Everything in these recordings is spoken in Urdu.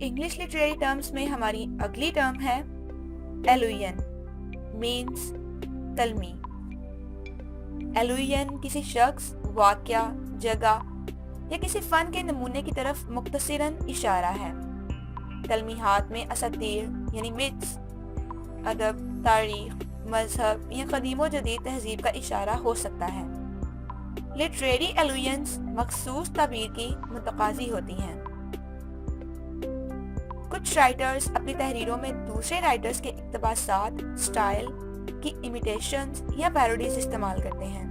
انگلش لٹریری ٹرمز میں ہماری اگلی ٹرم ہے ایلوین، مینس کلمی۔ ایلوین کسی شخص، واقعہ، جگہ یا کسی فن کے نمونے کی طرف مختصراً اشارہ ہے۔ کلمیات میں اساطیر یعنی myths، ادب، تاریخ، مذہب یا قدیم و جدید تہذیب کا اشارہ ہو سکتا ہے۔ لٹریری ایلوینز مخصوص تعبیر کی متقاضی ہوتی ہیں۔ کچھ رائٹرز اپنی تحریروں میں دوسرے رائٹرز کے اقتباسات، سٹائل کی امیٹیشنز یا پیروڈیز استعمال کرتے ہیں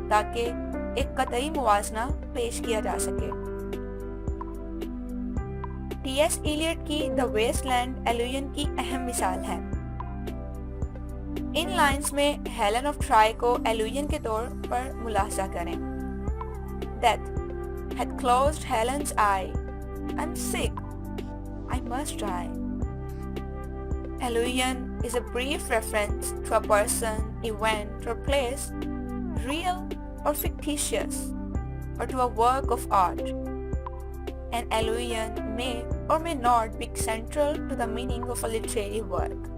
تاکہ ایک قطعی موازنہ پیش کیا جا سکے۔ ٹی ایس ایلیٹ کی دا ویسٹ لینڈ ایلوین کی اہم مثال ہے۔ ان لائنز میں ہیلن آف ٹرائی کو ایلوین کے طور پر ملاحظہ کریں۔ Death had closed Helen's eye. I'm sick. I must die. Allusion is a brief reference to a person, event, or place, real or fictitious, or to a work of art. An allusion may or may not be central to the meaning of a literary work.